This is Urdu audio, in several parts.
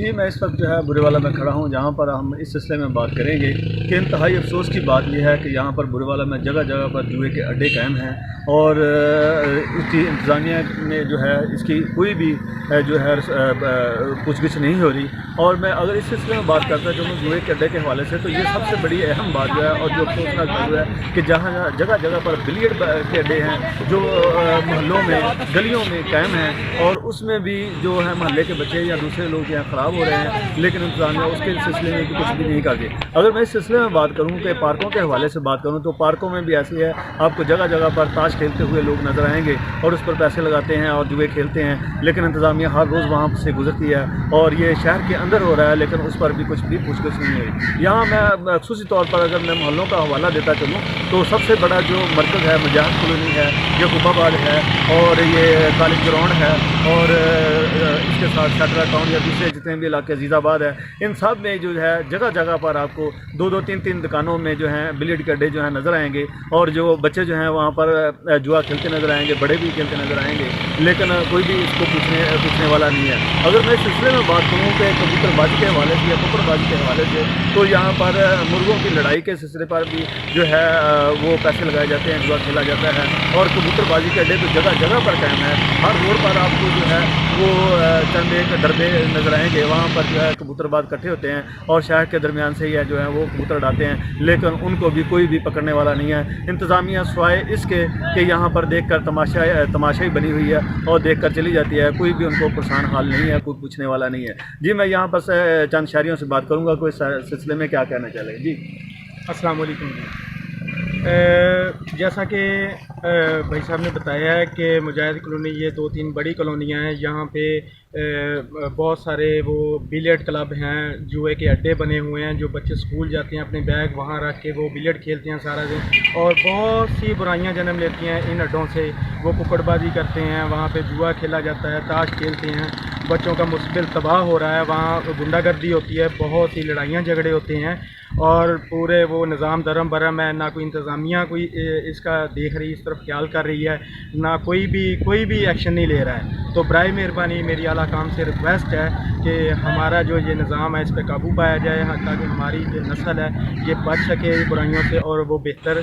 جی میں اس وقت جو ہے برے والا میں کھڑا ہوں، جہاں پر ہم اس سلسلے میں بات کریں گے کہ انتہائی افسوس کی بات یہ ہے کہ یہاں پر برے والا میں جگہ جگہ پر جوئے کے اڈے قائم ہیں اور اس کی انتظامیہ نے جو ہے اس کی کوئی بھی جو ہے پوچھ گچھ نہیں ہو رہی۔ اور میں اگر اس سلسلے میں بات کرتا چلوں جوئے کے اڈے کے حوالے سے، تو یہ سب سے بڑی اہم بات جو ہے اور جو افسوسناک پہلو ہے کہ جہاں جگہ جگہ پر بلیئرڈ کے اڈے ہیں جو محلوں میں گلیوں میں قائم ہیں، اور اس میں بھی جو ہے محلے کے بچے یا دوسرے لوگ جو ہیں خراب ہو رہے ہیں، لیکن انتظامیہ اس کے سلسلے میں بھی کچھ بھی نہیں کرتی۔ اگر میں اس سلسلے میں بات کروں کہ پارکوں کے حوالے سے بات کروں تو پارکوں میں بھی ایسی ہے، آپ کو جگہ جگہ پر تاش کھیلتے ہوئے لوگ نظر آئیں گے اور اس پر پیسے لگاتے ہیں اور جوئے کھیلتے ہیں، لیکن انتظامیہ ہر روز وہاں سے گزرتی ہے اور یہ شہر کے اندر ہو رہا ہے، لیکن اس پر بھی کچھ بھی پوچھ گچھ نہیں ہوئی۔ یہاں میں خصوصی طور پر اگر میں محلوں کا حوالہ دیتا چلوں تو سب سے بڑا جو مرکز ہے مجاہد کالونی ہے، یہ قبہ آباد ہے، اور یہ کالج گراؤنڈ ہے، اور اس کے ساتھ سیٹرا ٹاؤن یا دوسرے جتنے بھی علاقے عزیز آباد ہے، ان سب میں جو ہے جگہ جگہ پر آپ کو دو دو تین تین دکانوں میں جو ہیں بلیئرڈ کے اڈے جو ہیں نظر آئیں گے، اور جو بچے جو ہیں وہاں پر جوا کھیلتے نظر آئیں گے، بڑے بھی کھیلتے نظر آئیں گے، لیکن کوئی بھی اس کو پوچھنے والا نہیں ہے۔ اگر میں اس سلسلے میں بات کروں کہ کبوتر بازی کے حوالے سے یا ککڑ بازی کے حوالے سے، تو یہاں پر مرغوں کی لڑائی کے سلسلے پر بھی جو ہے وہ پیسے لگائے جاتے ہیں، جوا کھیلا جاتا ہے، اور کبوتر بازی کے اڈے تو جگہ جگہ پر قائم ہے۔ ہر روڈ پر آپ کو جو ہے وہ چند ایک ڈربے نظر آئیں گے، وہاں پر جو ہے کبوتر باز اکٹھے ہوتے ہیں اور شہر کے درمیان سے ہی جو ہے وہ کبوتر اڑاتے ہیں، لیکن ان کو بھی کوئی بھی پکڑنے والا نہیں ہے۔ انتظامیہ سوائے اس کے کہ یہااں پر دیکھ کر تماشائی بنی ہوئی ہے اور دیکھ کر چلی جاتی ہے، کوئی بھی ان کو پرسان حال نہیں ہے، کوئی پوچھنے والا نہیں ہے۔ جی میں یہاں پر چند شہریوں سے بات کروں گا، کوئی سلسلے میں کیا کہنا چاہ رہے ہیں؟ جی السلام علیکم جی۔ جیسا کہ بھائی صاحب نے بتایا ہے کہ مجاہد کالونی یہ دو تین بڑی کالونیاں ہیں، یہاں پہ بہت سارے وہ بلیئرڈ کلب ہیں، جوئے کے اڈے بنے ہوئے ہیں، جو بچے اسکول جاتے ہیں اپنے بیگ وہاں رکھ کے وہ بلیئرڈ کھیلتے ہیں سارا دن، اور بہت سی برائیاں جنم لیتی ہیں ان اڈوں سے۔ وہ ککڑ بازی کرتے ہیں، وہاں پہ جوا کھیلا جاتا ہے، تاش کھیلتے ہیں، بچوں کا مستقبل تباہ ہو رہا ہے، وہاں غنڈہ گردی ہوتی ہے، بہت سی لڑائیاں جھگڑے ہوتے ہیں، اور پورے وہ نظام درم برم ہے، نہ کوئی انتظامیہ کوئی اس کا دیکھ رہی، اس طرف خیال کر رہی ہے، نہ کوئی بھی ایکشن نہیں لے رہا ہے۔ تو برائے مہربانی میری اعلیٰ کام سے ریکویسٹ ہے کہ ہمارا جو یہ نظام ہے اس پہ قابو پایا جائے، تاکہ ہماری جو نسل ہے یہ بچ سکے برائیوں سے، اور وہ بہتر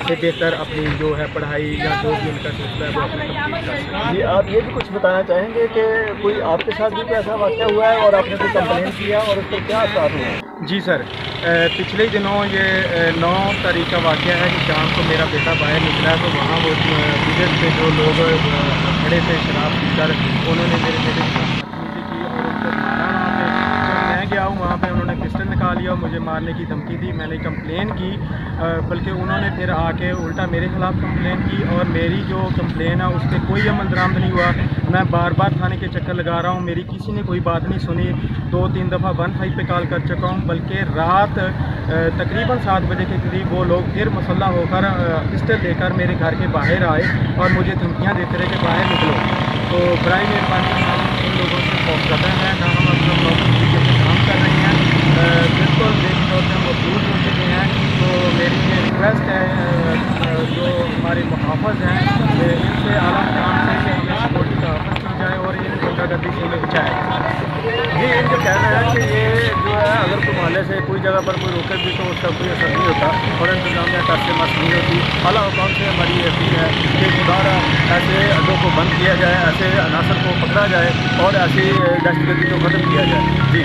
سے بہتر اپنی جو ہے پڑھائی یا جو بھی ان کا سلسلہ ہے وہ اپنی تبدیل کر سکے۔ جی آپ یہ بھی کچھ بتانا چاہیں گے کہ کوئی آپ کے ساتھ بھی کوئی ایسا واقعہ ہوا ہے اور آپ نے کوئی کمپلین کیا اور اس پر کیا اثرات ہوئے ہیں؟ جی سر، پچھلے دنوں یہ 9 تاریخ کا واقعہ ہے کہ شام کو میرا بیٹا باہر نکلا تو وہاں وہ بلیئرڈ پہ جو لوگ کھڑے تھے شراب پی کر، انہوں نے میرے بیٹے کے ساتھ بدتمیزی کی اور ان کو مارا وہاں پہ۔ جب میں گیا ہوں وہاں پہ انہوں نے پسٹل نکال لیا اور مجھے مارنے کی دھمکی دی۔ میں نے کمپلین کی، بلکہ انہوں نے پھر آ کے الٹا میرے خلاف کمپلین کی، اور میری جو کمپلین ہے اس پہ کوئی عمل درآمد نہیں ہوا۔ میں بار بار تھانے کے چکر لگا رہا ہوں، میری کسی نے کوئی بات نہیں سنی۔ 2-3 دفعہ 15 پہ کال کر چکا ہوں، بلکہ رات تقریباً 7 بجے کے قریب وہ لوگ پھر مسلح ہو کر پسٹل لے کر میرے گھر کے باہر آئے اور مجھے دھمکیاں دیتے رہے کہ باہر نکلو۔ تو برائے مہربانی ہم ان لوگوں سے خوفزدہ ہیں، نہ ہم اپنا نوکری طریقے سے کام کر رہے ہیں، بالکل ذہنی طور سے ہم مفلوج ہو چکے ہیں۔ تو میری یہ ریکویسٹ ہے جو ہمارے محافظ ہیں ان سے اعلیٰ کام سے کہ ہمیں سیکورٹی کا حفظ کی جائے اور ان غنڈہ گردی سے ہمیں بچایا جائے۔ جی ان کا کہنا ہے کہ یہ جو ہے اگر کوئی محلے سے کوئی جگہ پر کوئی روکے بھی تو اس کا کوئی اثر نہیں ہوتا اور انتظامیہ ٹچ سے مس نہیں ہوتی۔ اعلیٰ حکام سے ہماری یہ اپیل ہے کہ خدا ایسے اڈوں کو بند کیا جائے، ایسے عناصر کو پکڑا جائے اور ایسی دہشت گردی کو ختم کیا جائے۔ جی